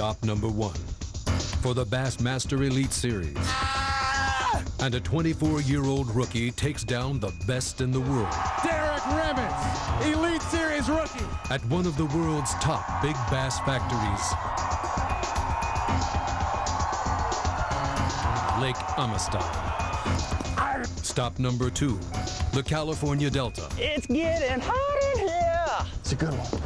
Stop number 1 for the Bassmaster Elite Series. And a 24-year-old rookie takes down the best in the world. Derek Rimmons, Elite Series rookie. At one of the world's top big bass factories, Lake Amistad. Stop number 2, the California Delta. It's getting hot in here. It's a good one.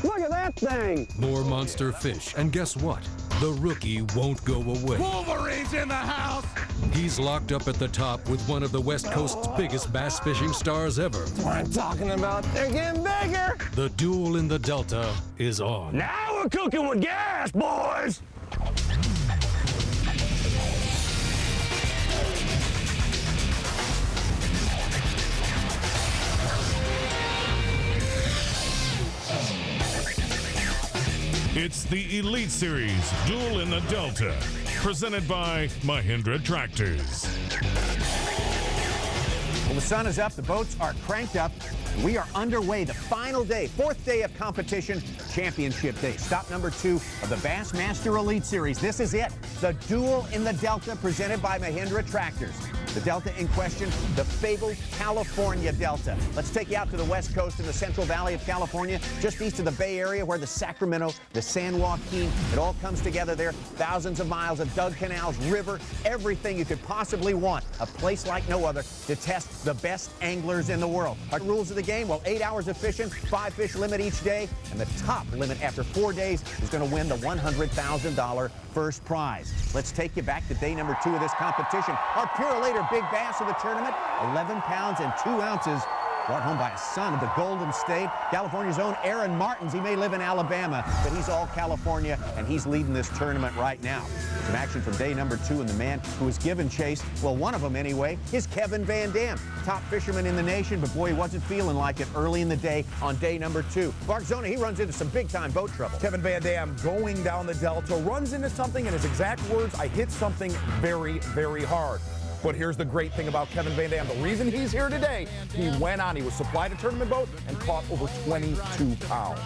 Look at that thing. More monster fish, and guess what? The rookie won't go away. Wolverine's in the house. He's locked up at the top with one of the West Coast's biggest bass fishing stars ever. That's what I'm talking about. They're getting bigger. The duel in the Delta is on. Now we're cooking with gas, boys. It's the Elite Series Duel in the Delta, presented by Mahindra Tractors. Well, the sun is up, the boats are cranked up. We are underway, the final day, 4th day of competition, championship day. Stop number 2 of the Bassmaster Elite Series. This is it, the Duel in the Delta, presented by Mahindra Tractors. The Delta in question, the fabled California Delta. Let's take you out to the West Coast in the Central Valley of California, just east of the Bay Area, where the Sacramento, the San Joaquin, it all comes together there. Thousands of miles of dug canals, river, everything you could possibly want. A place like no other to test the best anglers in the world. Our rules of the game, well, 8 hours of fishing, 5 fish limit each day, and the top limit after 4 days is going to win the $100,000 first prize. Let's take you back to day number 2 of this competition. Our Purolator big bass of the tournament, 11 pounds and 2 ounces, brought home by a son of the Golden State, California's own Aaron Martins. He may live in Alabama, but he's all California, and he's leading this tournament right now. Some action from day number 2, and the man who was given chase, well, one of them anyway, is Kevin Van Dam. Top fisherman in the nation, but boy, he wasn't feeling like it early in the day on day number 2. Mark Zona, he runs into some big-time boat trouble. Kevin Van Dam going down the Delta, runs into something, in his exact words, I hit something very, very hard. But here's the great thing about Kevin Van Dam. The reason he's here today, he went on, he was supplied a tournament boat and caught over 22 pounds.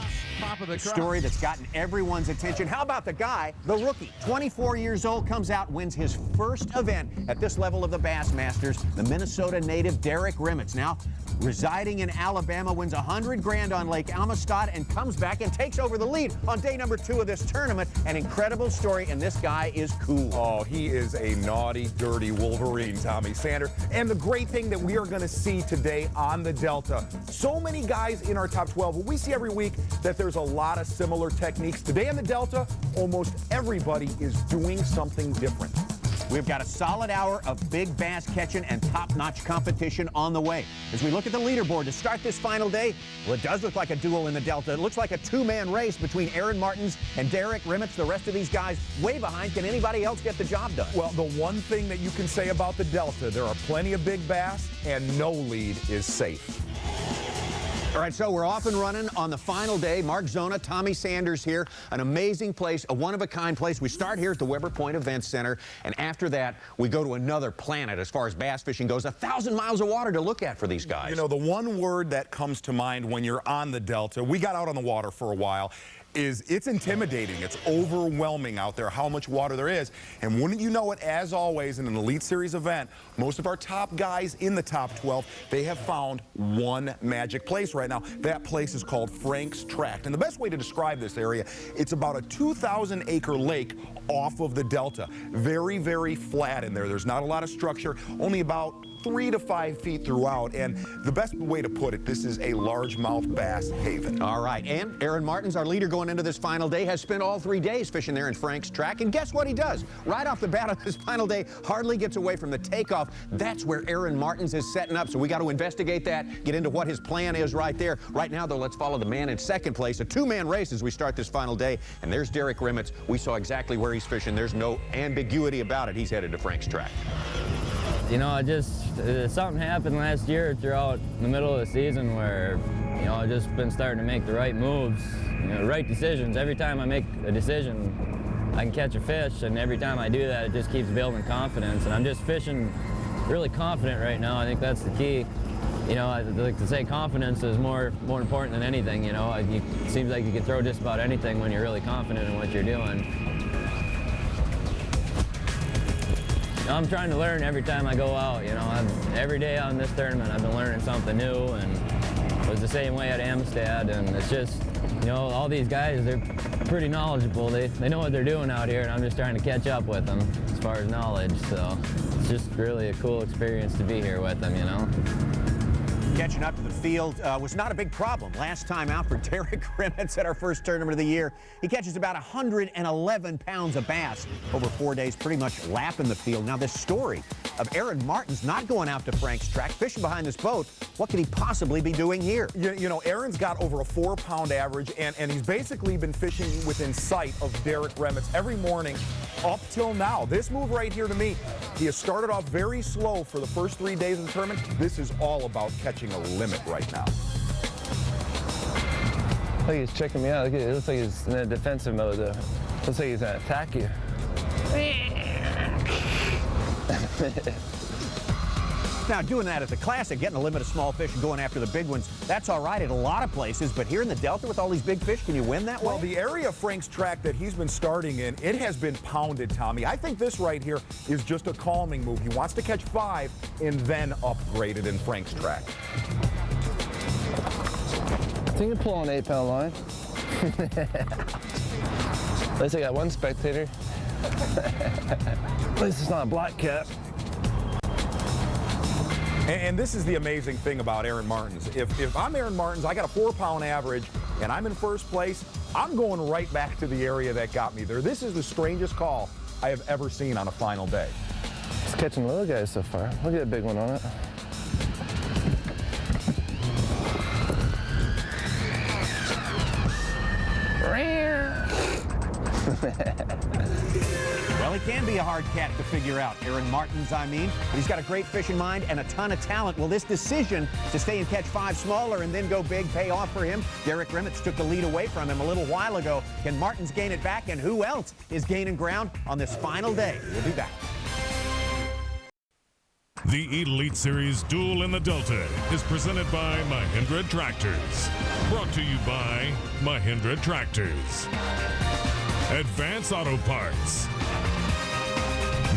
A story that's gotten everyone's attention. How about the guy, the rookie, 24 years old, comes out, wins his first event at this level of the Bassmasters, the Minnesota native Derek Rimmons. Now, residing in Alabama, wins $100 grand on Lake Amistad and comes back and takes over the lead on day number 2 of this tournament. An incredible story, and this guy is cool. Oh, he is a naughty, dirty Wolverine, Tommy Sander. And the great thing that we are going to see today on the Delta, so many guys in our top 12, we see every week that there's a lot of similar techniques. Today on the Delta, almost everybody is doing something different. We've got a solid hour of big bass catching and top-notch competition on the way. As we look at the leaderboard to start this final day, well, it does look like a duel in the Delta. It looks like a 2-man race between Aaron Martins and Derek Rimmons. The rest of these guys way behind. Can anybody else get the job done? Well, the one thing that you can say about the Delta, there are plenty of big bass and no lead is safe. All right, so we're off and running on the final day. Mark Zona, Tommy Sanders here. An amazing place, a one-of-a-kind place. We start here at the Weber Point Event Center, and after that, we go to another planet as far as bass fishing goes. 1,000 miles of water to look at for these guys. You know, the one word that comes to mind when you're on the Delta, we got out on the water for a while, is it's intimidating. It's overwhelming out there how much water there is. And wouldn't you know it, as always, in an Elite Series event, most of our top guys in the top 12, they have found one magic place right now. That place is called Frank's Tract. And the best way to describe this area, it's about a 2,000-acre lake off of the Delta. Very, very flat in there. There's not a lot of structure, only about 3 to 5 feet throughout, and the best way to put it, this is a largemouth bass haven. All right, and Aaron Martins, our leader going into this final day, has spent all 3 days fishing there in Frank's Tract, and guess what he does? Right off the bat on this final day, hardly gets away from the takeoff. That's where Aaron Martins is setting up, so we got to investigate that, get into what his plan is right there. Right now, though, let's follow the man in second place, a 2-man race as we start this final day, and there's Derek Rimmons. We saw exactly where he's fishing. There's no ambiguity about it. He's headed to Frank's Tract. You know, something happened last year throughout the middle of the season where, you know, I've just been starting to make the right moves, you know, right decisions. Every time I make a decision, I can catch a fish, and every time I do that, it just keeps building confidence. And I'm just fishing really confident right now. I think that's the key. you know, I like to say confidence is more important than anything, you know. It seems like you can throw just about anything when you're really confident in what you're doing. I'm trying to learn every time I go out, you know. Every day on this tournament I've been learning something new, and it was the same way at Amistad, and it's just, you know, all these guys, they're pretty knowledgeable. They know what they're doing out here, and I'm just trying to catch up with them as far as knowledge, so it's just really a cool experience to be here with them, you know. Catching up to the field was not a big problem last time out for Derek Rimmets at our first tournament of the year. He catches about 111 pounds of bass over 4 days, pretty much lapping the field. Now, this story of Aaron Martin's not going out to Frank's track, fishing behind this boat, what could he possibly be doing here? You know, Aaron's got over a 4-pound average, and he's basically been fishing within sight of Derek Rimmets every morning up till now. This move right here, to me, he has started off very slow for the first 3 days of the tournament. This is all about catching a limit right now. I think he's checking me out. It looks like he's in a defensive mode, though. Looks like he's going to attack you. Now, doing that at the Classic, getting a limit of small fish and going after the big ones, that's all right at a lot of places, but here in the Delta with all these big fish, can you win that way? Well, the area of Frank's track that he's been starting in, it has been pounded, Tommy. I think this right here is just a calming move. He wants to catch 5 and then upgrade it in Frank's track. I think you pull on an 8-pound line. At least I got one spectator. At least it's not a black cap. And this is the amazing thing about Aaron Martins. If I'm Aaron Martins, I got a 4-pound average, and I'm in first place, I'm going right back to the area that got me there. This is the strangest call I have ever seen on a final day. It's catching little guys so far. Look at that big one on it. Well, he can be a hard cat to figure out. Aaron Martins, I mean. But he's got a great fishing mind and a ton of talent. Will this decision to stay and catch 5 smaller and then go big pay off for him? Derek Rimmets took the lead away from him a little while ago. Can Martins gain it back? And who else is gaining ground on this final day? We'll be back. The Elite Series Duel in the Delta is presented by Mahindra Tractors. Brought to you by Mahindra Tractors. Advance Auto Parts.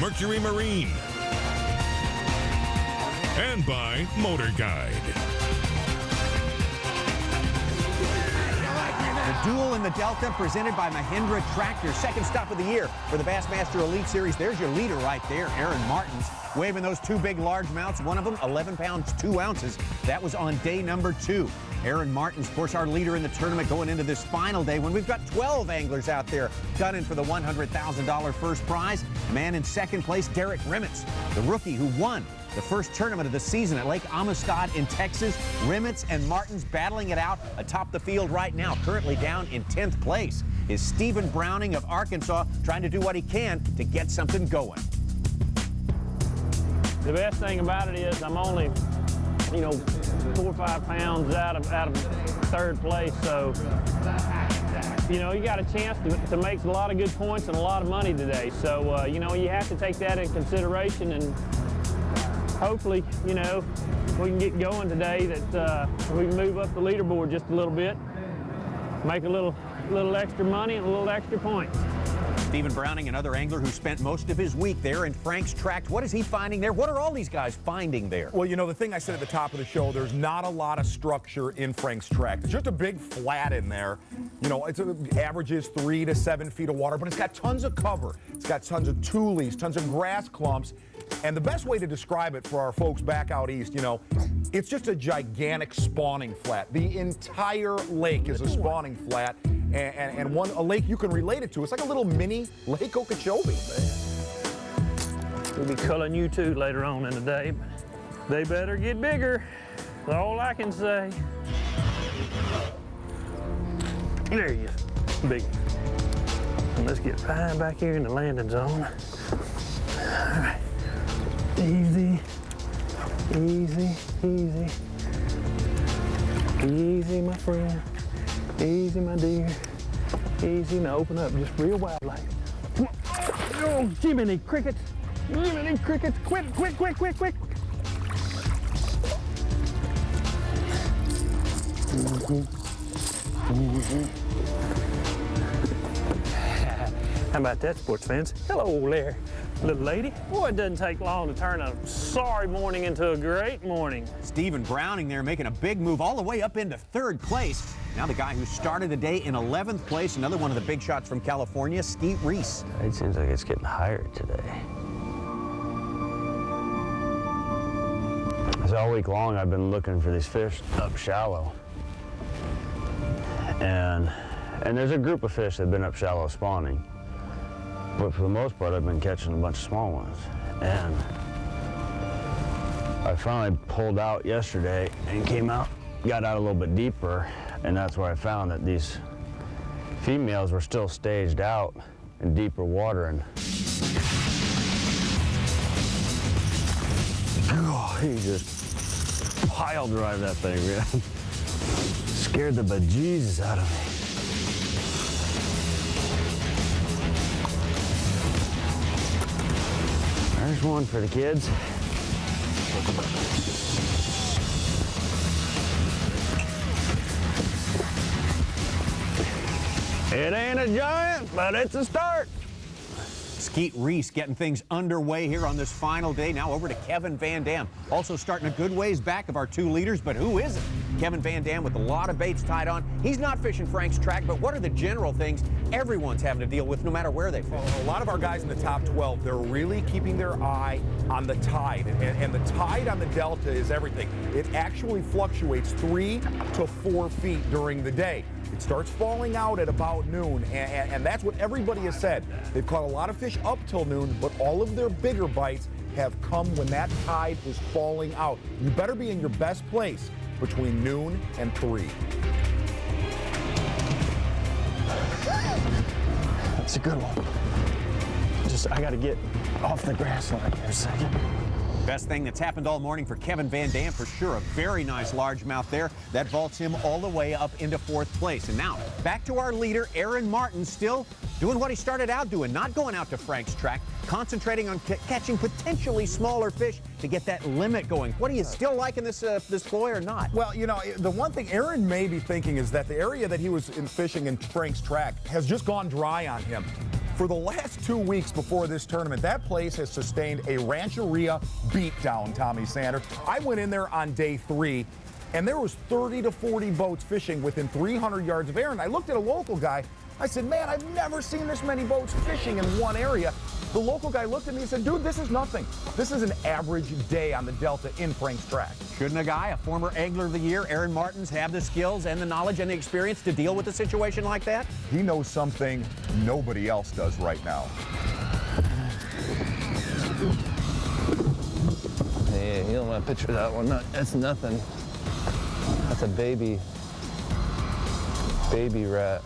Mercury Marine. And by Motor Guide. The Duel in the Delta presented by Mahindra Tractors. Second stop of the year for the Bassmaster Elite Series. There's your leader right there, Aaron Martins, waving those 2 big largemouths. One of them 11 pounds 2 ounces. That was on day number 2. Aaron Martins, of course, our leader in the tournament going into this final day when we've got 12 anglers out there gunning for the $100,000 first prize. Man in second place, Derek Rimmets, the rookie who won the first tournament of the season at Lake Amistad in Texas. Rimmets and Martins battling it out atop the field right now. Currently down in 10th place is Stephen Browning of Arkansas, trying to do what he can to get something going. The best thing about it is I'm only, you know, 4 or 5 pounds out of third place, so you know, you got a chance to make a lot of good points and a lot of money today. So you know, you have to take that in consideration, and hopefully, you know, we can get going today, that we can move up the leaderboard just a little bit, make a little extra money and a little extra points. Stephen Browning, another angler who spent most of his week there in Frank's track. What is he finding there? What are all these guys finding there? Well, you know, the thing I said at the top of the show, there's not a lot of structure in Frank's track. There's just a big flat in there. You know, it averages 3 to 7 feet of water, but it's got tons of cover. It's got tons of tules, tons of grass clumps. And the best way to describe it for our folks back out east, you know, it's just a gigantic spawning flat. The entire lake is a spawning flat, and a lake you can relate it to. It's like a little mini Lake Okeechobee. We'll be culling you too later on in the day. They better get bigger. That's all I can say. There you go. Big. And let's get right back here in the landing zone. All right. Easy, easy, easy. Easy, my friend. Easy, my dear. Easy. Now open up just real wide like. Oh, Jiminy crickets. Jiminy crickets. Quick, quick, quick, quick, quick. How about that, sports fans? Hello there, little lady. Boy, it doesn't take long to turn a sorry morning into a great morning. Stephen Browning there making a big move all the way up into 3rd place. Now the guy who started the day in 11th place, another one of the big shots from California, Skeet Reese. It seems like it's getting higher today. So all week long I've been looking for these fish up shallow. And there's a group of fish that have been up shallow spawning. But for the most part, I've been catching a bunch of small ones. And I finally pulled out yesterday and came out, got out a little bit deeper, and that's where I found that these females were still staged out in deeper water. And oh, he just pile drive that thing, man. Scared the bejesus out of me. There's one for the kids. It ain't a giant, but it's a start. Skeet Reese getting things underway here on this final day. Now over to Kevin Van Dam. Also starting a good ways back of our 2 leaders, but who isn't? Kevin Van Dam with a lot of baits tied on. He's not fishing Frank's track, but what are the general things everyone's having to deal with no matter where they fish? A lot of our guys in the top 12, they're really keeping their eye on the tide. And the tide on the Delta is everything. It actually fluctuates 3 to 4 feet during the day. It starts falling out at about noon, and that's what everybody has said. They've caught a lot of fish up till noon, but all of their bigger bites have come when that tide is falling out. You better be in your best place between noon and 3. That's a good one. I got to get off the grass line here a second. Best thing that's happened all morning for Kevin Van Dam for sure. A very nice largemouth there. That vaults him all the way up into 4th place. And now back to our leader, Aaron Martin, still doing what he started out doing, not going out to Frank's track, concentrating on catching potentially smaller fish to get that limit going. What are you still liking this ploy or not? Well, you know, the one thing Aaron may be thinking is that the area that he was fishing in Frank's track has just gone dry on him. For the last 2 weeks before this tournament, that place has sustained a Rancheria beatdown, Tommy Sander. I went in there on day 3, and there was 30 to 40 boats fishing within 300 yards of Aaron. I looked at a local guy. I said, man, I've never seen this many boats fishing in one area. The local guy looked at me and said, dude, this is nothing. This is an average day on the Delta in Frank's track. Shouldn't a guy, a former Angler of the Year, Aaron Martins, have the skills and the knowledge and the experience to deal with a situation like that? He knows something nobody else does right now. Yeah, you don't want to picture that one. That's nothing. That's a baby rat.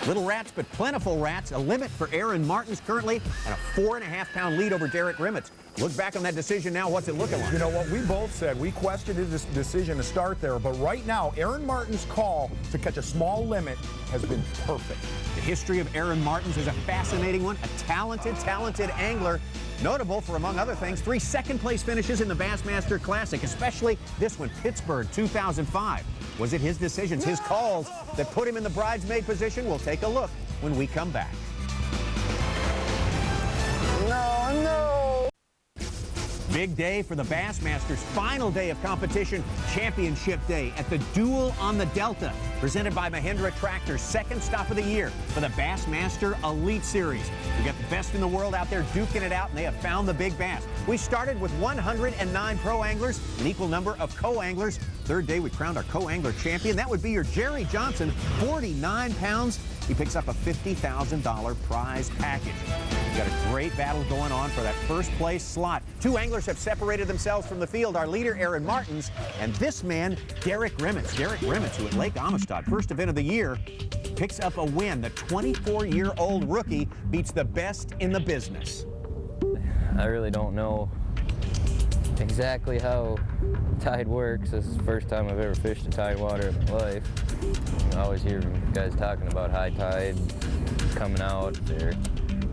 Little rats, but plentiful rats. A limit for Aaron Martins currently, and a 4.5-pound lead over Derek Rimmets. Look back on that decision now. What's it looking like? You know what? We both said we questioned his decision to start there, but right now, Aaron Martin's call to catch a small limit has been perfect. The history of Aaron Martins is a fascinating one. A talented angler. Notable for, among other things, 3 second-place finishes in the Bassmaster Classic, especially this one, Pittsburgh 2005. Was it his decisions, his calls, that put him in the bridesmaid position? We'll take a look when we come back. No. Big day for the Bassmasters. Final day of competition, championship day at the Duel on the Delta, presented by Mahindra Tractors. Second stop of the year for the Bassmaster Elite Series. We got the best in the world out there duking it out, and they have found the big bass. We started with 109 pro anglers, an equal number of co-anglers. Third day, we crowned our co-angler champion. That would be your Jerry Johnson, 49 pounds. He picks up a $50,000 prize package. We've got a great battle going on for that first place slot. 2 anglers have separated themselves from the field. Our leader, Aaron Martins, and this man, Derek Rimmets. Derek Rimmets, who at Lake Amistad, first event of the year, picks up a win. The 24-year-old rookie beats the best in the business. I really don't know exactly how tide works. This is the first time I've ever fished a tide water in my life. I always hear guys talking about high tide coming out there.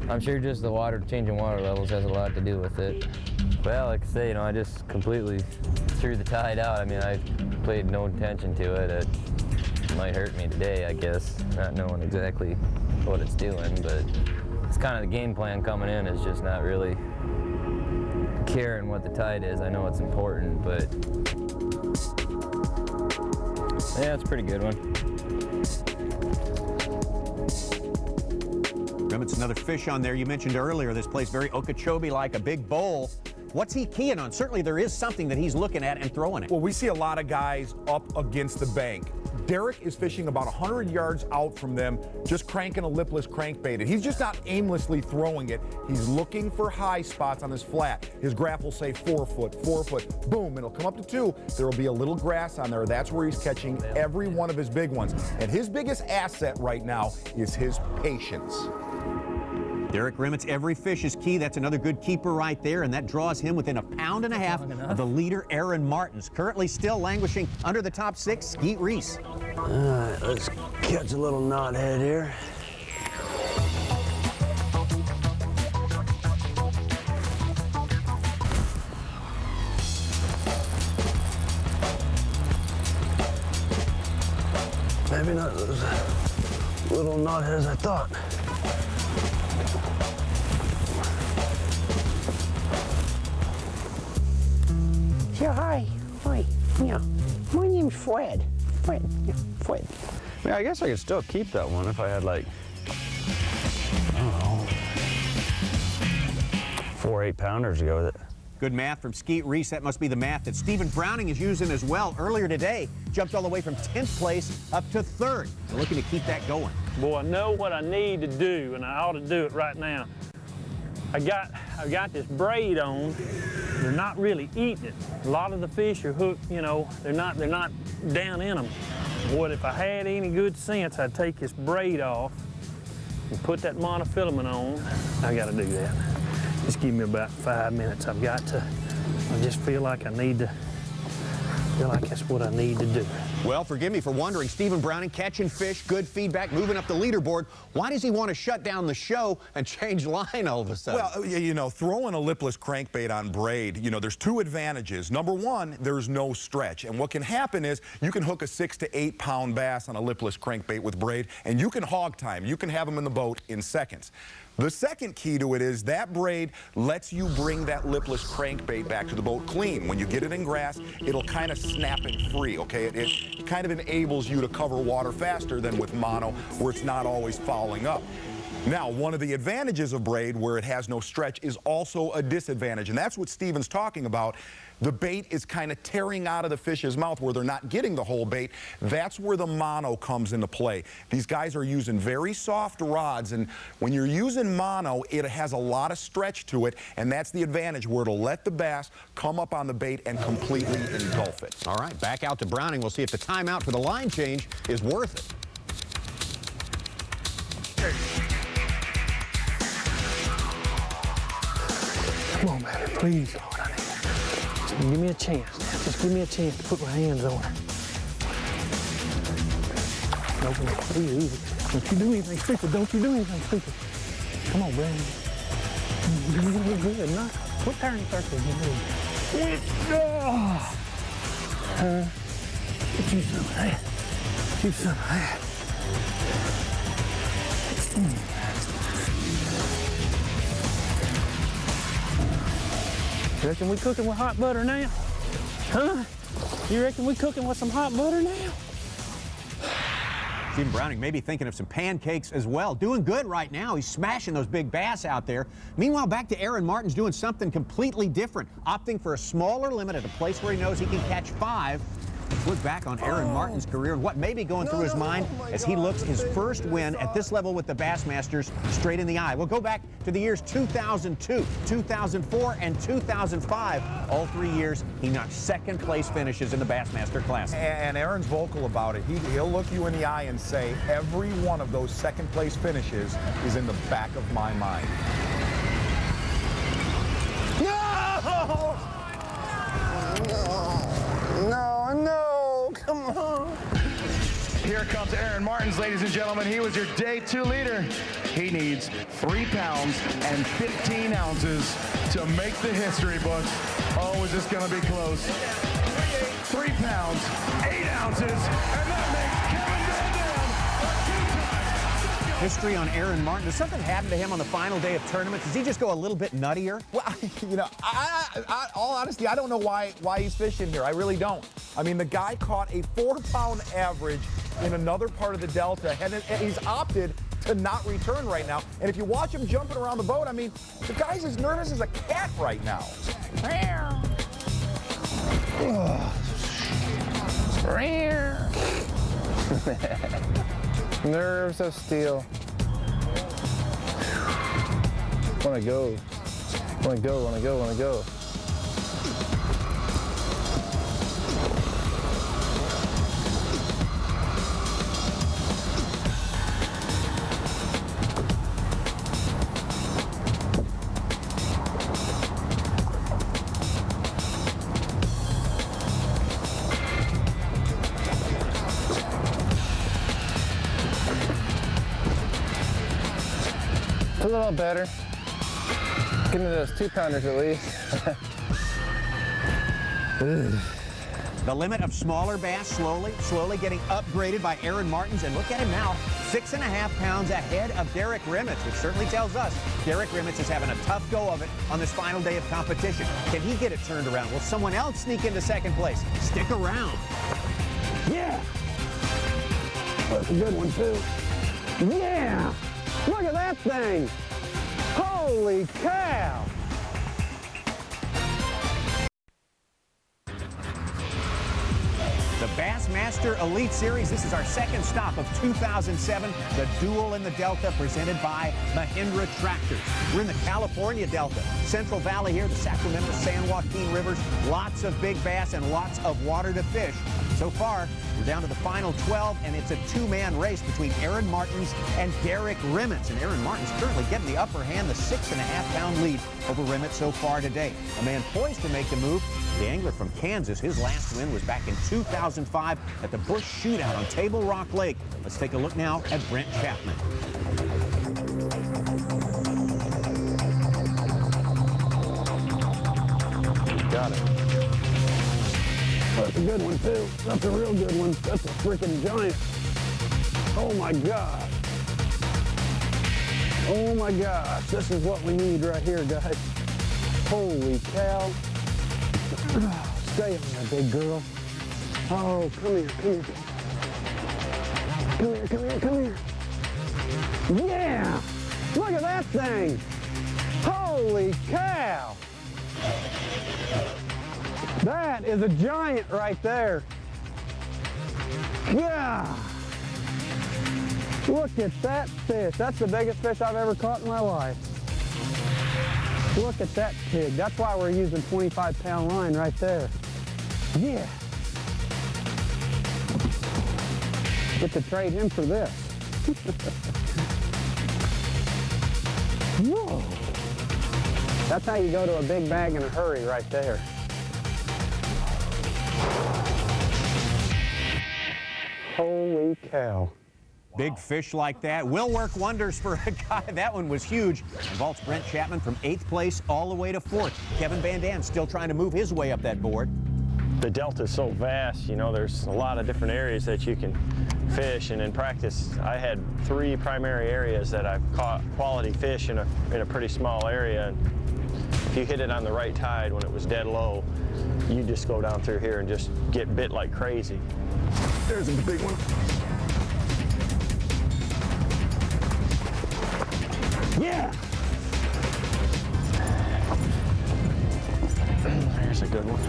I'm sure just the water, changing water levels has a lot to do with it. Well, like I say, I just completely threw the tide out. I mean, I paid no attention to it. It might hurt me today, I guess, not knowing exactly what it's doing, but it's kind of the game plan coming in, is just not really caring what the tide is. I know it's important, but yeah, it's a pretty good one. Remember, another fish on there. You mentioned earlier this place very Okeechobee-like, a big bowl. What's he keying on? Certainly there is something that he's looking at and throwing it. Well, we see a lot of guys up against the bank. Derek is fishing about 100 yards out from them, just cranking a lipless crankbait. And he's just not aimlessly throwing it. He's looking for high spots on this flat. His graph will say 4 foot, 4 foot. Boom, it'll come up to 2. There will be a little grass on there. That's where he's catching every one of his big ones. And his biggest asset right now is his patience. Derek Rimmets, every fish is key. That's another good keeper right there, and that draws him within 1.5 pounds of the leader, Aaron Martins. Currently still languishing under the top 6, Skeet Reese. All right, let's catch a little knothead here. Maybe not as little knothead as I thought. Yeah, hi. Yeah. My name's Fred. Fred. I mean, I guess I could still keep that one if I had, like, I don't know, 4 8-pounders to go with it. Good math from Skeet Reese. That must be the math that Stephen Browning is using as well. Earlier today, jumped all the way from 10th place up to 3rd. We're looking to keep that going. Boy, I know what I need to do, and I ought to do it right now. I've got this braid on. They're not really eating it. A lot of the fish are hooked, you know, they're not down in them. What if I had any good sense, I'd take this braid off and put that monofilament on. I gotta do that. Just give me about 5 minutes. I just feel like that's what I need to do. Well, forgive me for wondering, Stephen Browning catching fish, good feedback, moving up the leaderboard. Why does he want to shut down the show and change line all of a sudden? Well, you know, throwing a lipless crankbait on braid, you know, there's 2 advantages. Number 1, there's no stretch. And what can happen is you can hook a 6 to 8 pound bass on a lipless crankbait with braid, and you can hog time. You can have them in the boat in seconds. The second key to it is that braid lets you bring that lipless crankbait back to the boat clean. When you get it in grass, it'll kind of snap it free, okay? It kind of enables you to cover water faster than with mono, where it's not always fouling up. Now, one of the advantages of braid, where it has no stretch, is also a disadvantage, and that's what Steven's talking about. The bait is kind of tearing out of the fish's mouth where they're not getting the whole bait. That's where the mono comes into play. These guys are using very soft rods, and when you're using mono, it has a lot of stretch to it, and that's the advantage, where it'll let the bass come up on the bait and completely engulf it. All right, back out to Browning. We'll see if the timeout for the line change is worth it. Come on, baby, please, Lord, I need it. Give me a chance. Just give me a chance to put my hands on her. No, please. Don't you do anything stupid. Don't you do anything stupid. Come on, Brandon. You're good. Not. Quit turning circles. You're good. Get you some of that. Get you some of that. You reckon we cooking with hot butter now? Huh? You reckon we cooking with some hot butter now? Stephen Browning may be thinking of some pancakes as well. Doing good right now. He's smashing those big bass out there. Meanwhile, back to Aaron Martins doing something completely different, opting for a smaller limit at a place where he knows he can catch 5. Look back on Aaron Martins' career and what may be going through his mind as he looks his first win at this level with the Bassmasters straight in the eye. We'll go back to the years 2002, 2004, and 2005. All 3 years, he knocked 2nd place finishes in the Bassmaster Classic. And Aaron's vocal about it. He'll look you in the eye and say, every one of those 2nd place finishes is in the back of my mind. No! No, come on. Here comes Aaron Martins, ladies and gentlemen. He was your day 2 leader. He needs 3 pounds and 15 ounces to make the history books. Oh, is this going to be close? 3 pounds, 8 ounces, and that makes Kevin Van Dam a 2-time. History on Aaron Martin. Does something happen to him on the final day of tournaments? Does he just go a little bit nuttier? Well, you know, all honesty, I don't know why he's fishing here. I really don't. I mean, the guy caught a 4-pound average in another part of the Delta, and he's opted to not return right now. And if you watch him jumping around the boat, I mean, the guy's as nervous as a cat right now. Nerves of steel. Wanna go. Wanna go, wanna go, wanna go. A little better. Give me those 2-pounders at least. The limit of smaller bass slowly getting upgraded by Aaron Martins. And look at him now, 6.5 pounds ahead of Derek Rimmets, which certainly tells us Derek Rimmets is having a tough go of it on this final day of competition. Can he get it turned around? Will someone else sneak into second place? Stick around. Yeah! That's a good one, too. Yeah! Look at that thing! Holy cow! The Bassmaster Elite Series, this is our second stop of 2007, the Duel in the Delta presented by Mahindra Tractors. We're in the California Delta, Central Valley here, the Sacramento, San Joaquin rivers, lots of big bass and lots of water to fish. So far, we're down to the final 12, and it's a 2-man race between Aaron Martins and Derek Rimmets. And Aaron Martins currently getting the upper hand, the 6.5-pound lead over Rimmets so far today. A man poised to make the move, the angler from Kansas. His last win was back in 2005 at the Bush Shootout on Table Rock Lake. Let's take a look now at Brent Chapman. Got it. That's a good one, too. That's a real good one. That's a freaking giant. Oh, my God. Oh, my gosh. This is what we need right here, guys. Holy cow. Stay on there, big girl. Oh, come here, come here. Come here, come here, come here. Yeah! Look at that thing! Holy cow! That is a giant right there. Yeah! Look at that fish. That's the biggest fish I've ever caught in my life. Look at that pig. That's why we're using 25-pound line right there. Yeah. Get to trade him for this. Whoa. That's how you go to a big bag in a hurry right there. Holy cow. Big fish like that will work wonders for a guy. That one was huge. Involves Brent Chapman from 8th place all the way to 4th. Kevin Van Dam still trying to move his way up that board. The Delta is so vast, you know, there's a lot of different areas that you can fish, and in practice I had 3 primary areas that I've caught quality fish in a pretty small area. And if you hit it on the right tide when it was dead low, you just go down through here and just get bit like crazy. There's a big one. Yeah! There's a good one.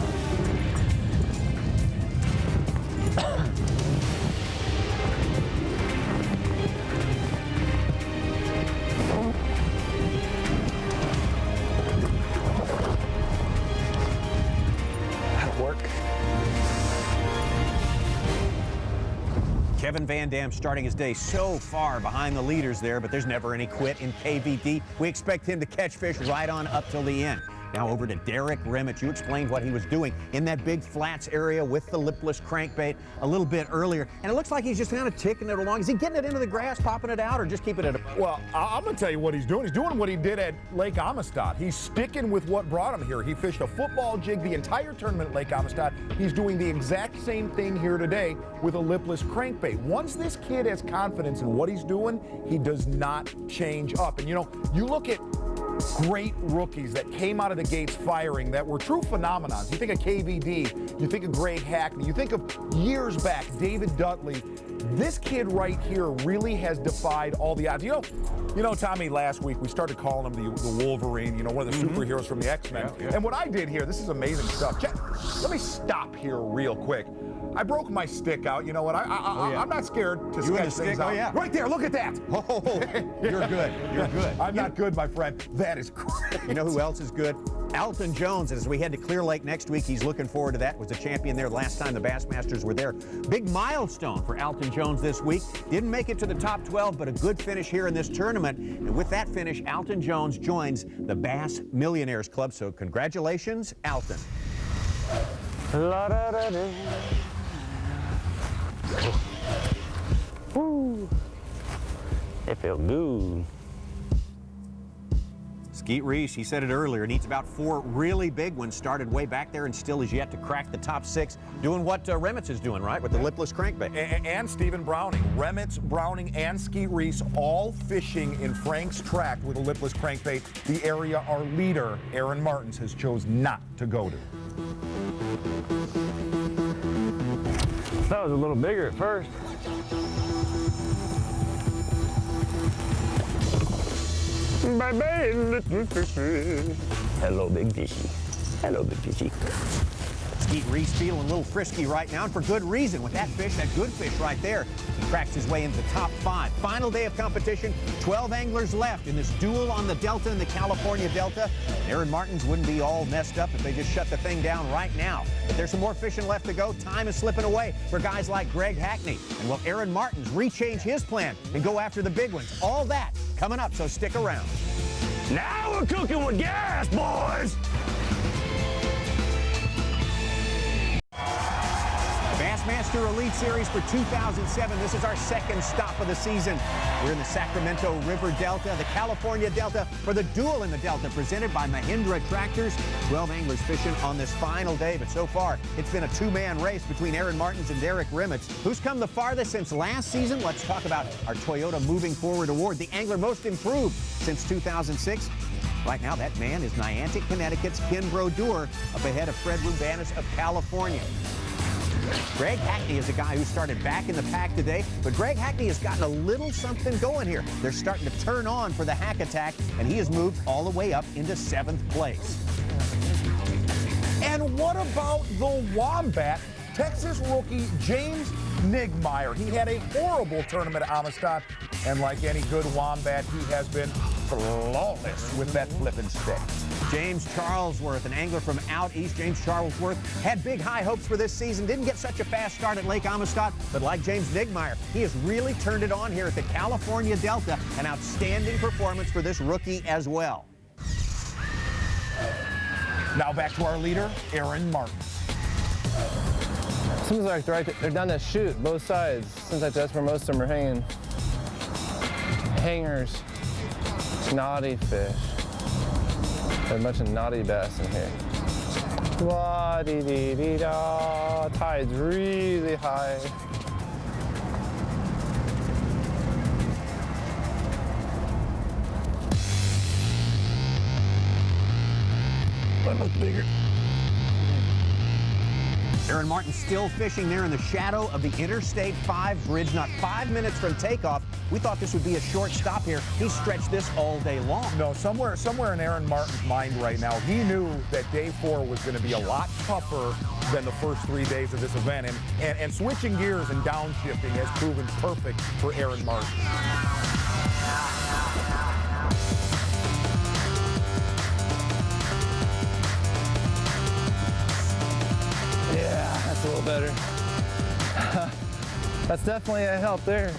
That'll work. Kevin Van Dam starting his day so far behind the leaders there, but there's never any quit in KVD. We expect him to catch fish right on up till the end. Now over to Derek Rimmett. You explained what he was doing in that big flats area with the lipless crankbait a little bit earlier. And it looks like he's just kind of ticking it along. Is he getting it into the grass, popping it out, or just keeping it? Well, I'm going to tell you what he's doing. He's doing what he did at Lake Amistad. He's sticking with what brought him here. He fished a football jig the entire tournament at Lake Amistad. He's doing the exact same thing here today with a lipless crankbait. Once this kid has confidence in what he's doing, he does not change up. And you know, you look at great rookies that came out of the gates firing that were true phenomenons. You think of KVD, you think of Greg Hackney, you think of years back, David Dudley. This kid right here really has defied all the odds. You know, Tommy, last week we started calling him the Wolverine, you know, one of the superheroes from the X-Men. Yeah, yeah. And what I did here, this is amazing stuff. Let me stop here real quick. I broke my stick out. You know what? I'm not scared to sketch things out. Oh, yeah. Right there, look at that. Oh, you're good. You're good. I'm not good, my friend. That is great. You know who else is good? Alton Jones. As we head to Clear Lake next week, he's looking forward to that. Was a champion there last time the Bassmasters were there. Big milestone for Alton Jones this week. Didn't make it to the top 12, but a good finish here in this tournament. And with that finish, Alton Jones joins the Bass Millionaires Club. So congratulations, Alton. Woo. It feels good. Skeet Reese, he said it earlier, needs about 4 really big ones. Started way back there and still is yet to crack the top 6. Doing what Remitz is doing, right, with the lipless crankbait. And Stephen Browning. Remitz, Browning, and Skeet Reese all fishing in Frank's track with a lipless crankbait. The area our leader, Aaron Martins, has chose not to go to. That was a little bigger at first. Bye-bye. Hello, big fishy. Hello, big fishy. Skeet Reese feeling a little frisky right now, and for good reason. With that fish, that good fish right there, he cracks his way into the top 5. Final day of competition, 12 anglers left in this duel on the Delta in the California Delta. Aaron Martins wouldn't be all messed up if they just shut the thing down right now. But there's some more fishing left to go. Time is slipping away for guys like Greg Hackney. And will Aaron Martins rechange his plan and go after the big ones? All that coming up, so stick around. Now we're cooking with gas, boys! Bassmaster Elite Series for 2007. This is our second stop of the season. We're in the Sacramento River Delta, the California Delta, for the duel in the Delta, presented by Mahindra Tractors. 12 anglers fishing on this final day, but so far it's been a 2-man race between Aaron Martins and Derek Rimmett. Who's come the farthest since last season? Let's talk about our Toyota Moving Forward Award, the angler most improved since 2006. Right now, that man is Niantic, Connecticut's Ken Brodeur, up ahead of Fred Rubanis of California. Greg Hackney is a guy who started back in the pack today, but Greg Hackney has gotten a little something going here. They're starting to turn on for the hack attack, and he has moved all the way up into 7th place. And what about the Wombat? Texas rookie James Nigmeyer. He had a horrible tournament at Amistad, and like any good Wombat, he has been flawless with that flipping stick. James Charlesworth, an angler from out east. James Charlesworth had big high hopes for this season. Didn't get such a fast start at Lake Amistad, but like James Nigmeyer, he has really turned it on here at the California Delta. An outstanding performance for this rookie as well. Now back to our leader, Aaron Martins. Seems like they're down that chute, both sides. Seems like that's where most of them are hanging. Hangers, naughty fish. There's a bunch of naughty bass in here. Wa-dee-dee-dee-da. Tide's really high. That looks bigger. Aaron Martin still fishing there in the shadow of the Interstate 5 bridge, not 5 minutes from takeoff. We thought this would be a short stop here. He stretched this all day long. No, somewhere in Aaron Martin's mind right now, he knew that day 4 was going to be a lot tougher than the first 3 days of this event. And switching gears and downshifting has proven perfect for Aaron Martin. Yeah, that's a little better. That's definitely a help there.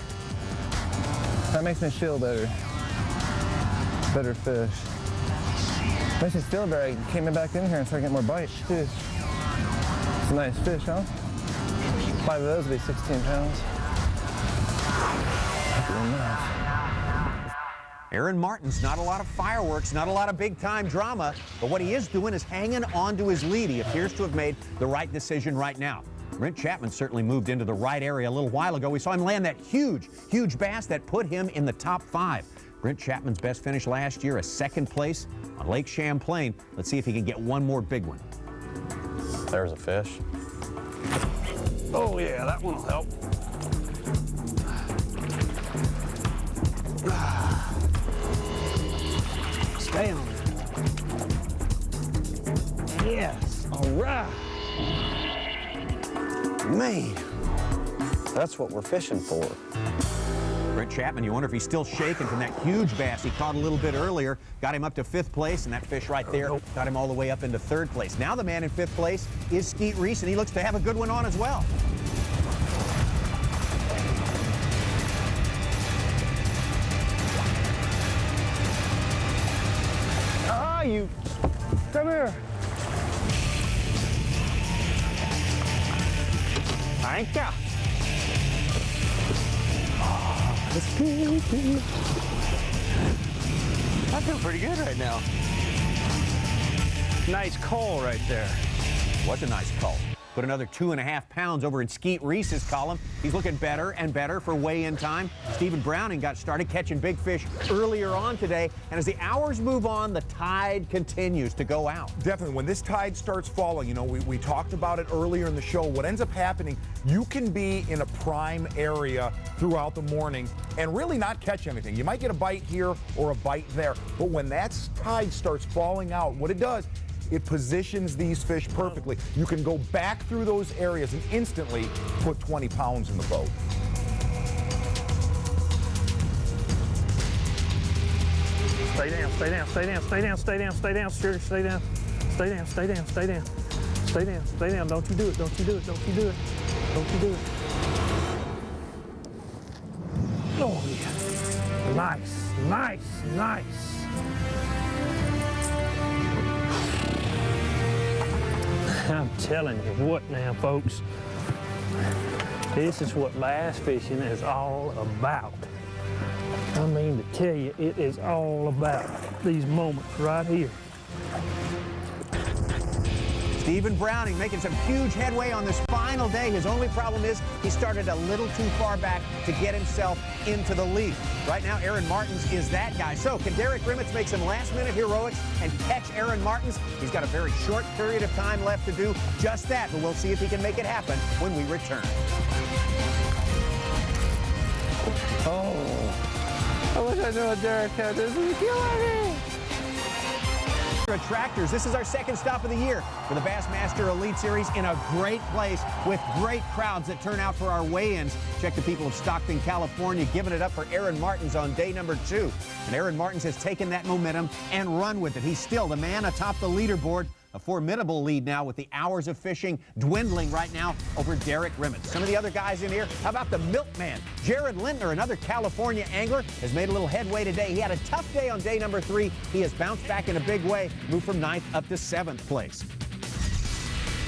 That makes me feel better. Better fish. Nice and still there. I came back in here and started getting more bites too. It's a nice fish, huh? 5 of those would be 16 pounds. Aaron Martin's not a lot of fireworks, not a lot of big-time drama, but what he is doing is hanging on to his lead. He appears to have made the right decision right now. Brent Chapman certainly moved into the right area a little while ago. We saw him land that huge bass that put him in the top 5. Brent Chapman's best finish last year, a 2nd place on Lake Champlain. Let's see if he can get one more big one. There's a fish. Oh yeah, that one will help. Stay on there. Yes, all right. Man, that's what we're fishing for. Brent Chapman, you wonder if he's still shaking from that huge bass he caught a little bit earlier. Got him up to 5th place, and that fish right there got him all the way up into 3rd place. Now the man in 5th place is Skeet Reese, and he looks to have a good one on as well. Ah, you. Come here. Thank you. That's good. I feel pretty good right now. Nice call right there. What a nice call. Put another 2.5 pounds over in Skeet Reese's column. He's looking better and better for weigh-in time. Stephen Browning got started catching big fish earlier on today, and as the hours move on, the tide continues to go out. Definitely. When this tide starts falling, you know, we talked about it earlier in the show. What ends up happening, you can be in a prime area throughout the morning and really not catch anything. You might get a bite here or a bite there, but when that tide starts falling out, what it does, it positions these fish perfectly. You can go back through those areas and instantly put 20 pounds in the boat. Stay down, stay down, stay down, stay down, stay down, stay down, sure, stay down. Stay down, stay down, stay down. Stay down, stay down. Don't you do it, don't you do it, don't you do it. Don't you do it. Oh, yeah. Nice, nice, nice. I'm telling you what now, folks. This is what bass fishing is all about. I mean to tell you, it is all about these moments right here. Stephen Browning making some huge headway on this final day. His only problem is he started a little too far back to get himself into the lead. Right now, Aaron Martins is that guy. So can Derek Rimmets make some last-minute heroics and catch Aaron Martins? He's got a very short period of time left to do just that, but we'll see if he can make it happen when we return. Oh, I wish I knew what Derek had. This is killing me. Tractors. This is our 2nd stop of the year for the Bassmaster Elite Series in a great place with great crowds that turn out for our weigh-ins. Check the people of Stockton, California, giving it up for Aaron Martins on day number 2. And Aaron Martins has taken that momentum and run with it. He's still the man atop the leaderboard. A formidable lead now with the hours of fishing dwindling right now over Derek Rimmets. Some of the other guys in here, how about the Milkman? Jared Lintner, another California angler, has made a little headway today. He had a tough day on day number 3. He has bounced back in a big way, moved from 9th up to 7th place.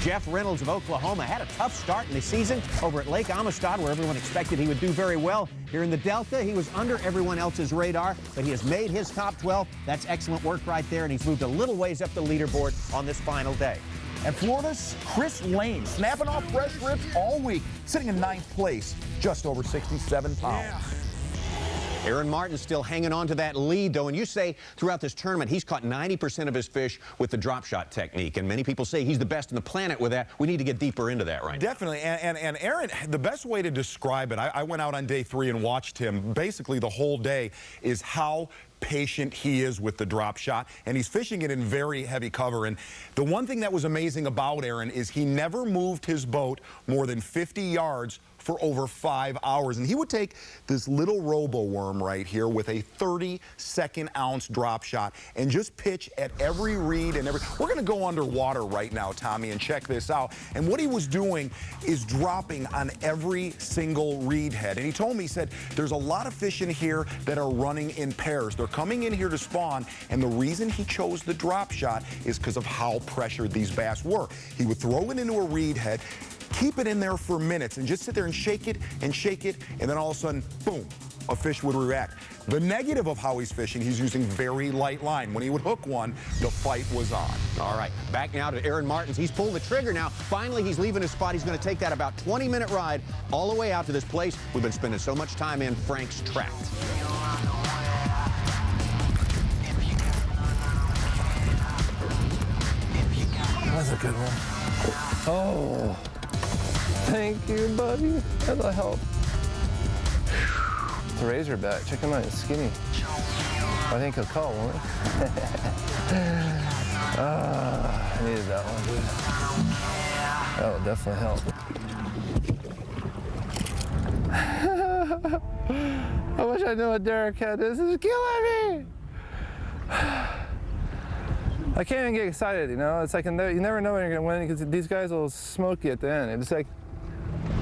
Jeff Reynolds of Oklahoma had a tough start in the season over at Lake Amistad, where everyone expected he would do very well. Here in the Delta, he was under everyone else's radar, but he has made his top 12. That's excellent work right there, and he's moved a little ways up the leaderboard on this final day. And Florida's Chris Lane, snapping off fresh ribs all week, sitting in 9th place, just over 67 pounds. Yeah. Aaron Martin still hanging on to that lead, though, and you say throughout this tournament he's caught 90% of his fish with the drop shot technique, and many people say he's the best on the planet with that. We need to get deeper into that right now. Definitely, and Aaron, the best way to describe it, I went out on day 3 and watched him basically the whole day, is how patient he is with the drop shot, and he's fishing it in very heavy cover. And the one thing that was amazing about Aaron is he never moved his boat more than 50 yards for over 5 hours. And he would take this little robo worm right here with a 32nd ounce drop shot and just pitch at every reed and every. We're going to go underwater right now, Tommy, and check this out. And what he was doing is dropping on every single reed head. And he told me, he said, there's a lot of fish in here that are running in pairs. They're coming in here to spawn, and the reason he chose the drop shot is because of how pressured these bass were. He would throw it into a reed head, keep it in there for minutes, and just sit there and shake it, and then all of a sudden, boom, a fish would react. The negative of how he's fishing, he's using very light line. When he would hook one, the fight was on. All right, back now to Aaron Martins. He's pulled the trigger now. Finally, he's leaving his spot. He's going to take that about 20-minute ride all the way out to this place we've been spending so much time in, Frank's Tract. That's a good one. Oh, thank you, buddy. That'll help. It's a razorback. Check him out. He's skinny. I think he'll call, won't he? I needed that one, dude. That will definitely help. I wish I knew what Derek had. This is killing me. I can't even get excited, you know? It's like you never know when you're going to win because these guys will smoke you at the end. It's like,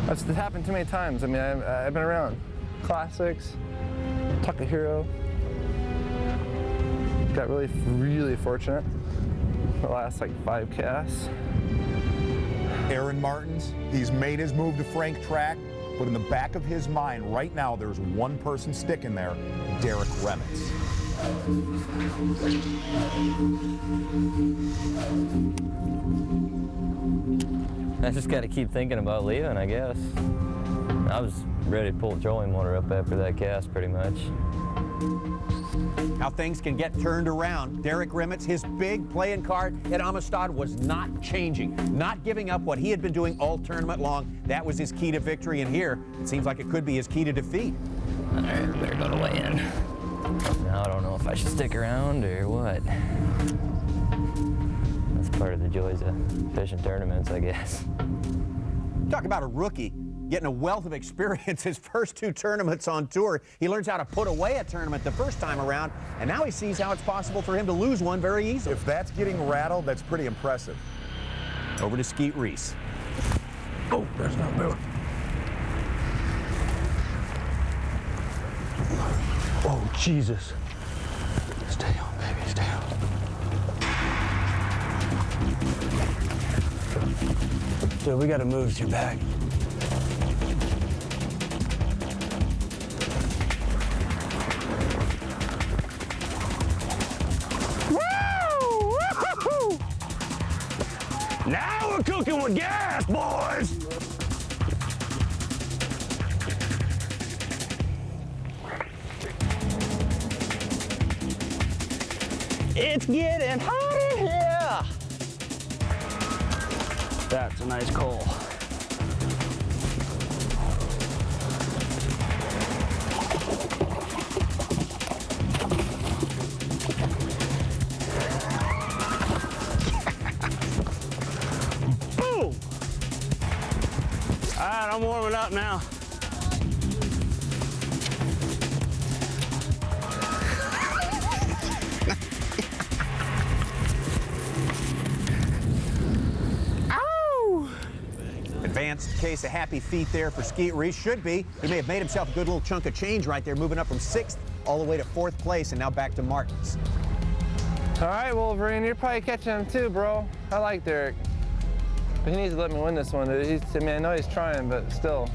it's happened too many times. I mean, I've been around classics, Takahiro. Got really fortunate the last like 5 casts. Aaron Martins, he's made his move to Frank Tract, but in the back of his mind right now, there's one person sticking there, Derek Remitz. I just got to keep thinking about leaving, I guess. I was ready to pull the trolling motor up after that cast, pretty much. How things can get turned around. Derek Remitz, his big playing card at Amistad was not changing, not giving up what he had been doing all tournament long. That was his key to victory, and here, it seems like it could be his key to defeat. All right, we better go to weigh-in. Now I don't know if I should stick around or what. That's part of the joys of fishing tournaments, I guess. Talk about a rookie getting a wealth of experience his first 2 tournaments on tour. He learns how to put away a tournament the first time around, and now he sees how it's possible for him to lose one very easily. If that's getting rattled, that's pretty impressive. Over to Skeet Reese. Oh, that's not bad. Oh, Jesus. Stay on, baby, stay on. Dude, we gotta move your bag. Woo! Now we're cooking with gas, boys! It's getting hot in here! That's a nice coal. Boom! All right, I'm warming up now. Advanced case of happy feet there for Skeet Reese. Should be. He may have made himself a good little chunk of change right there, moving up from 6th all the way to 4th place, and now back to Martins. All right, Wolverine, you're probably catching him too, bro. I like Derek. But he needs to let me win this one. I mean, I know he's trying, but still.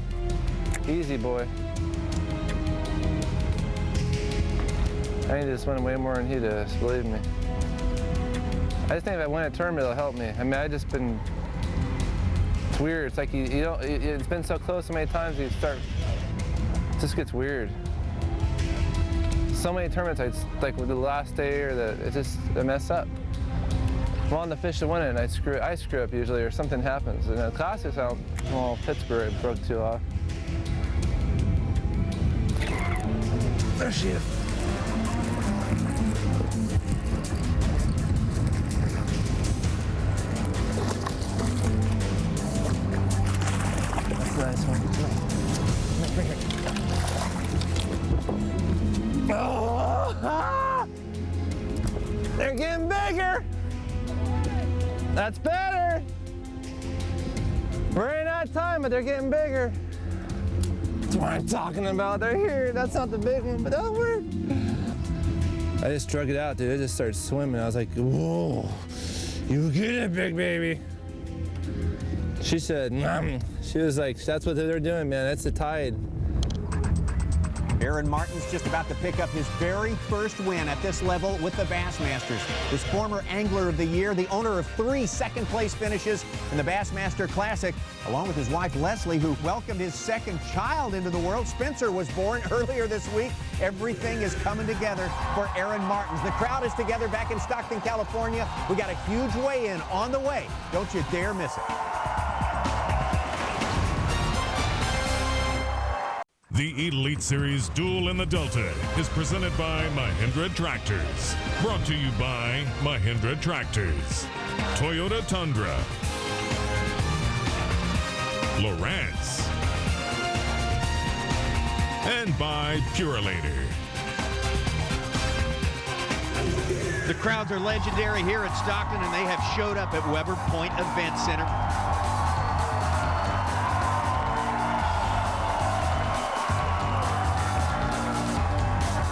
Easy, boy. I need to just win way more than he does, believe me. I just think if I win a tournament, it'll help me. I mean, I just been, it's weird. It's like you don't, it's been so close so many times, you start, it just gets weird. So many tournaments, like with the last day or I mess up. I'm on the fish to win it and I screw up usually, or something happens. And the classics out, well, Pittsburgh, it broke 2 off. There she is. That's a nice one. They're getting bigger. That's better. We're in that time, but they're getting bigger. That's what I'm talking about. They're here. That's not the big one, but that'll work. I just drug it out, dude. I just started swimming. I was like, whoa, you get it, big baby. She said, she was like, that's what they're doing, man. That's the tide. Aaron Martin's just about to pick up his very first win at this level with the Bassmasters. His former Angler of the Year, the owner of 3 second-place finishes in the Bassmaster Classic, along with his wife Leslie, who welcomed his second child into the world. Spencer was born earlier this week. Everything is coming together for Aaron Martins. The crowd is together back in Stockton, California. We got a huge weigh-in on the way. Don't you dare miss it. The Elite Series Duel in the Delta is presented by Mahindra Tractors. Brought to you by Mahindra Tractors, Toyota Tundra, Lowrance, and by Purelator. The crowds are legendary here at Stockton, and they have showed up at Weber Point Event Center.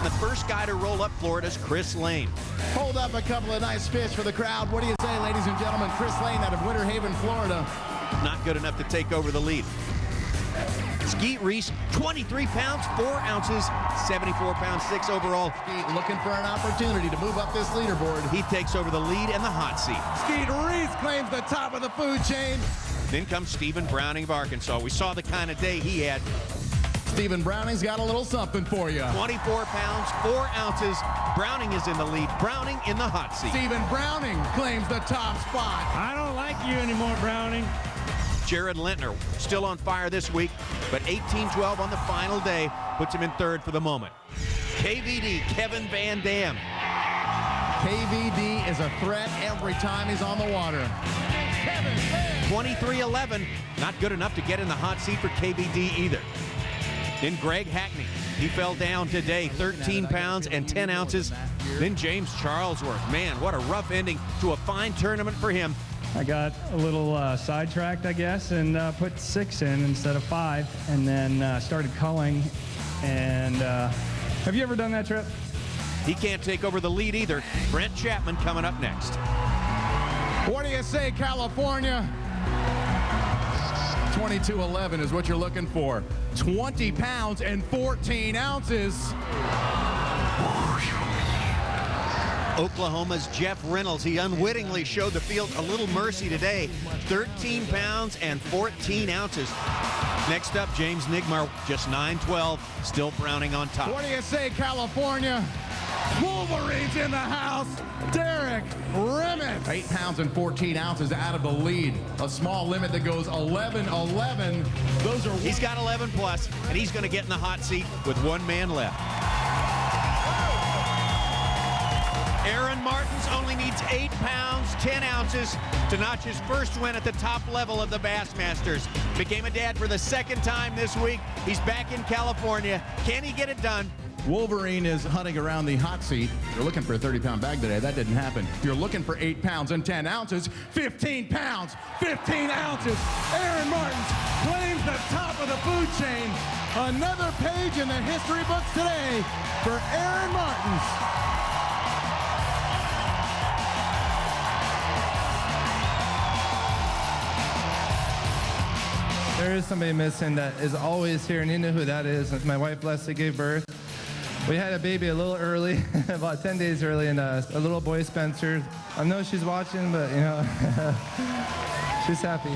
The first guy to roll up Florida's Chris Lane. Hold up a couple of nice fish for the crowd. What do you say, ladies and gentlemen? Chris Lane out of Winter Haven, Florida. Not good enough to take over the lead. Skeet Reese, 23 pounds, 4 ounces, 74 pounds, 6 overall. Skeet looking for an opportunity to move up this leaderboard. He takes over the lead and the hot seat. Skeet Reese claims the top of the food chain. Then comes Stephen Browning of Arkansas. We saw the kind of day he had. Stephen Browning's got a little something for you. 24 pounds, 4 ounces. Browning is in the lead. Browning in the hot seat. Stephen Browning claims the top spot. I don't like you anymore, Browning. Jared Lintner still on fire this week, but 18-12 on the final day puts him in third for the moment. KVD, Kevin Van Dam. KVD is a threat every time he's on the water. 23-11, not good enough to get in the hot seat for KVD either. Then Greg Hackney, he fell down today, 13 pounds and 10 ounces. Then James Charlesworth, man, what a rough ending to a fine tournament for him. I got a little sidetracked, I guess, and put 6 in instead of 5, and then started culling. And have you ever done that trip? He can't take over the lead either. Brent Chapman coming up next. What do you say, California? 22-11 is what you're looking for. 20 pounds and 14 ounces. Oklahoma's Jeff Reynolds, he unwittingly showed the field a little mercy today. 13 pounds and 14 ounces. Next up, James Nigmar, just 9-12, still Browning on top. What do you say, California? Wolverines in the house. Derek Remmett. 8 pounds and 14 ounces out of the lead. A small limit that goes 11-11. Those are. He's got 11 plus, and he's going to get in the hot seat with 1 man left. Aaron Martins only needs 8 pounds, 10 ounces to notch his first win at the top level of the Bassmasters. Became a dad for the 2nd time this week. He's back in California. Can he get it done? Wolverine is hunting around the hot seat. You're looking for a 30-pound bag today. That didn't happen. You're looking for 8 pounds and 10 ounces. 15 pounds, 15 ounces. Aaron Martins claims the top of the food chain. Another page in the history books today for Aaron Martins. There is somebody missing that is always here, and you know who that is. My wife Leslie gave birth. We had a baby a little early, about 10 days early, and a little boy, Spencer. I know she's watching, but, you know, she's happy.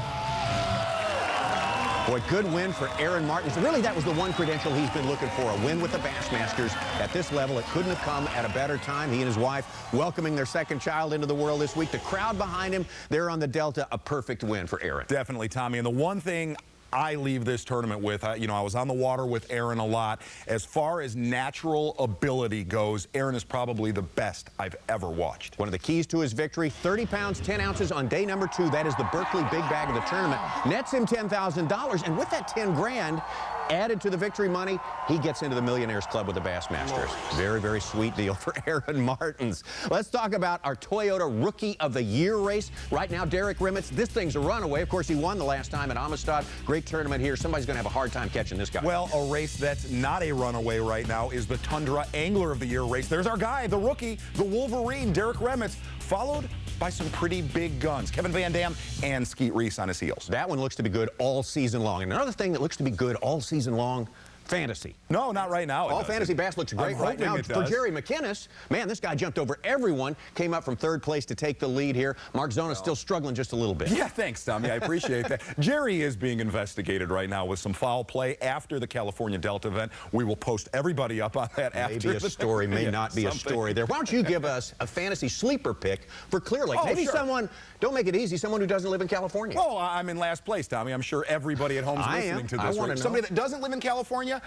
Boy, good win for Aaron Martins. Really, that was the one credential he's been looking for, a win with the Bassmasters. At this level, it couldn't have come at a better time. He and his wife welcoming their 2nd child into the world this week. The crowd behind him, they're on the Delta, a perfect win for Aaron. Definitely, Tommy. And the one thing I leave this tournament with, you know, I was on the water with Aaron a lot. As far as natural ability goes, Aaron is probably the best I've ever watched. One of the keys to his victory, 30 pounds, 10 ounces on day number 2. That is the Berkeley big bag of the tournament. Nets him $10,000, and with that 10 grand, added to the victory money, he gets into the Millionaires Club with the Bassmasters. Very, very sweet deal for Aaron Martins. Let's talk about our Toyota Rookie of the Year race. Right now, Derek Rimmets, this thing's a runaway. Of course, he won the last time at Amistad. Great tournament here. Somebody's going to have a hard time catching this guy. Well, a race that's not a runaway right now is the Tundra Angler of the Year race. There's our guy, the rookie, the Wolverine, Derek Rimmets, followed by some pretty big guns. Kevin Van Dam and Skeet Reese on his heels. That one looks to be good all season long. And another thing that looks to be good all season long, fantasy. No, not right now. All fantasy bass looks great right now. For Jerry McInnes, man, this guy jumped over everyone, came up from third place to take the lead here. Mark Zona's still struggling just a little bit. Yeah, thanks, Tommy. I appreciate that. Jerry is being investigated right now with some foul play after the California Delta event. We will post everybody up on that after. Maybe a story, may not be a story there. Why don't you give us a fantasy sleeper pick for Clear Lake? Oh, Maybe sure. someone, don't make it easy, someone who doesn't live in California. Well, I'm in last place, Tommy. I'm sure everybody at home is listening to this. Right? Somebody that doesn't live in California,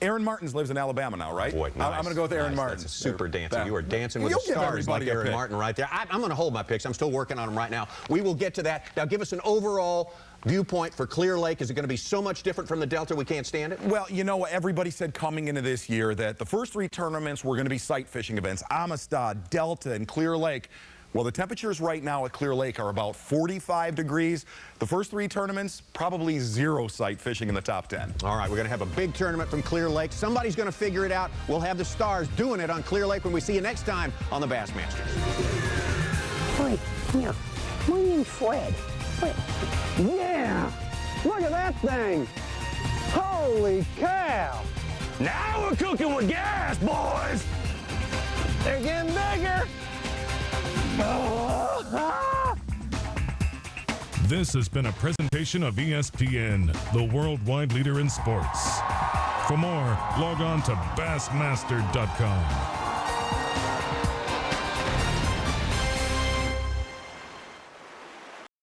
Aaron Martins lives in Alabama now, right? Boy, nice. I'm going to go with Aaron Martins. That's a super dancer. You are dancing with You'll the stars like Aaron pick. Martin right there. I'm going to hold my picks. I'm still working on them right now. We will get to that. Now, give us an overall viewpoint for Clear Lake. Is it going to be so much different from the Delta we can't stand it? Well, you know, everybody said coming into this year that the first three tournaments were going to be sight fishing events, Amistad, Delta, and Clear Lake. Well, the temperatures right now at Clear Lake are about 45 degrees. The first three tournaments, probably zero sight fishing in the top 10. All right, we're going to have a big tournament from Clear Lake. Somebody's going to figure it out. We'll have the stars doing it on Clear Lake when we see you next time on the Bassmasters. Wait, here. My name's Fred. Fred. Yeah! Look at that thing! Holy cow! Now we're cooking with gas, boys! They're getting bigger! This has been a presentation of ESPN, the worldwide leader in sports. For more, log on to Bassmaster.com.